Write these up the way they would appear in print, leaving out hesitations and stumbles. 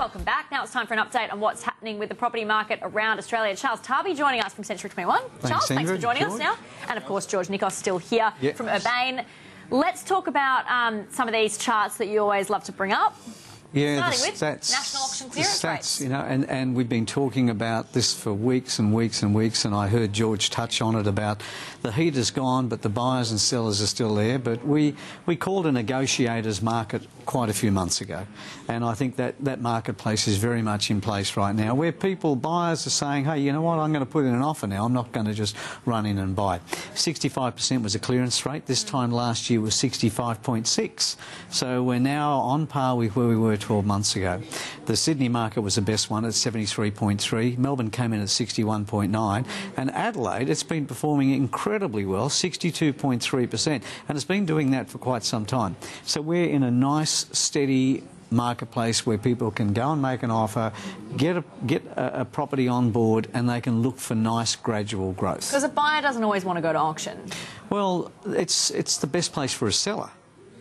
Welcome back. Now it's time for an update on what's happening with the property market around Australia. Charles Tarbey joining us from Century 21. Charles, thanks for joining us now. And of course, George Nikos still here from Urbane. Let's talk about some of these charts that you always love to bring up. Yeah, starting with national auction clearance rates. You know, and we've been talking about this for weeks and weeks and weeks, and I heard George touch on it about the heat is gone, but the buyers and sellers are still there. But we called a negotiators market quite a few months ago, and I think that marketplace is very much in place right now, where buyers are saying, hey, you know what, I'm going to put in an offer now, I'm not going to just run in and buy. 65% was a clearance rate. This time last year was 65.6, so we're now on par with where we were 12 months ago. The Sydney market was the best one at 73.3. Melbourne came in at 61.9. And Adelaide, it's been performing incredibly well, 62.3%. And it's been doing that for quite some time. So we're in a nice, steady marketplace where people can go and make an offer, get a property on board, and they can look for nice gradual growth. Because a buyer doesn't always want to go to auction. Well, it's the best place for a seller.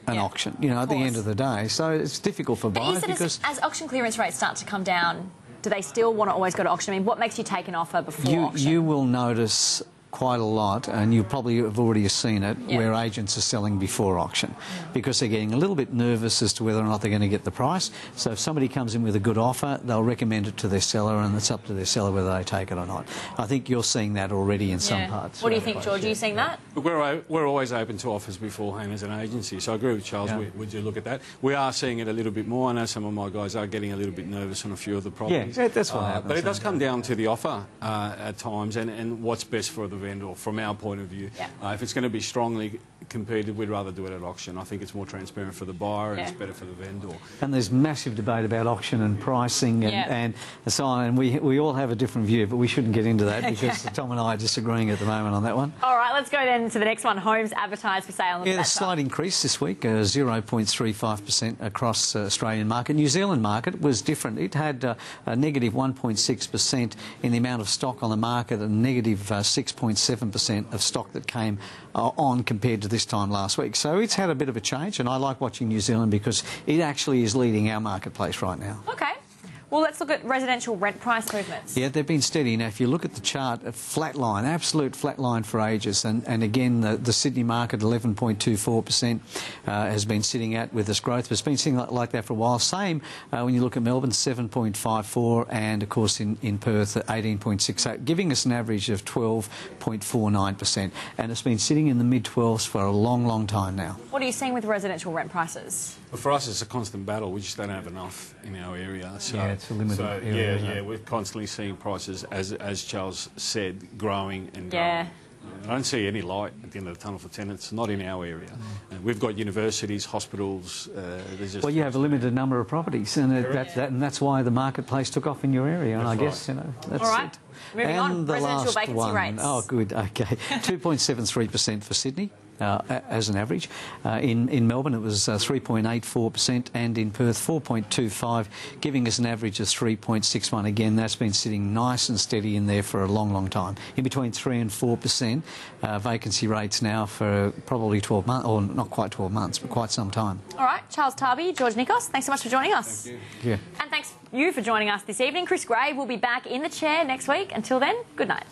An auction, you know, at the end of the day. So it's difficult for buyers because... As auction clearance rates start to come down, do they still want to always go to auction? I mean, what makes you take an offer before auction? You will notice quite a lot, and you probably have already seen it, where agents are selling before auction because they're getting a little bit nervous as to whether or not they're going to get the price. So if somebody comes in with a good offer, they'll recommend it to their seller, and it's up to their seller whether they take it or not. I think you're seeing that already in some parts. What do you think, George? Are you seeing that? We're always open to offers beforehand as an agency, so I agree with Charles. Would you look at that? We are seeing it a little bit more. I know some of my guys are getting a little bit nervous on a few of the properties. Yeah, that's what happens. But it does come down to the offer at times and what's best for the vendor from our point of view. If it's going to be strongly competed, we'd rather do it at auction. I think it's more transparent for the buyer and it's better for the vendor. And there's massive debate about auction and pricing and so on, and we all have a different view, but we shouldn't get into that because Tom and I are disagreeing at the moment on that one. All right, let's go then to the next one, homes advertised for sale. Yeah, a slight increase this week, 0.35% across the Australian market. New Zealand market was different. It had a negative 1.6% in the amount of stock on the market and negative 6.7% of stock that came on compared to this time last week. So it's had a bit of a change, and I like watching New Zealand because it actually is leading our marketplace right now. Okay. Well, let's look at residential rent price movements. Yeah, they've been steady. Now, if you look at the chart, a flat line, absolute flat line for ages. And again, the Sydney market, 11.24%, has been sitting at with this growth. It's been sitting like that for a while. Same when you look at Melbourne, 7.54, and, of course, in Perth, 18.68, giving us an average of 12.49%. And it's been sitting in the mid-12s for a long, long time now. What are you seeing with residential rent prices? Well, for us, it's a constant battle. We just don't have enough in our area. So, it's a limited area. We're constantly seeing prices, as Charles said, growing and growing. I don't see any light at the end of the tunnel for tenants, not in our area. We've got universities, hospitals. Well, you have a limited number of properties, and that's why the marketplace took off in your area. And I guess, you know, that's it. Moving on, residential vacancy rates. Oh, good, okay. 2.73% for Sydney. As an average. In Melbourne it was 3.84% and in Perth 4.25, giving us an average of 3.61. Again, that's been sitting nice and steady in there for a long, long time. In between 3 and 4% vacancy rates now for probably 12 months, or not quite 12 months, but quite some time. All right, Charles Tarbey, George Nikos, thanks so much for joining us. Thank you. Yeah. And thanks you for joining us this evening. Chris Gray will be back in the chair next week. Until then, good night.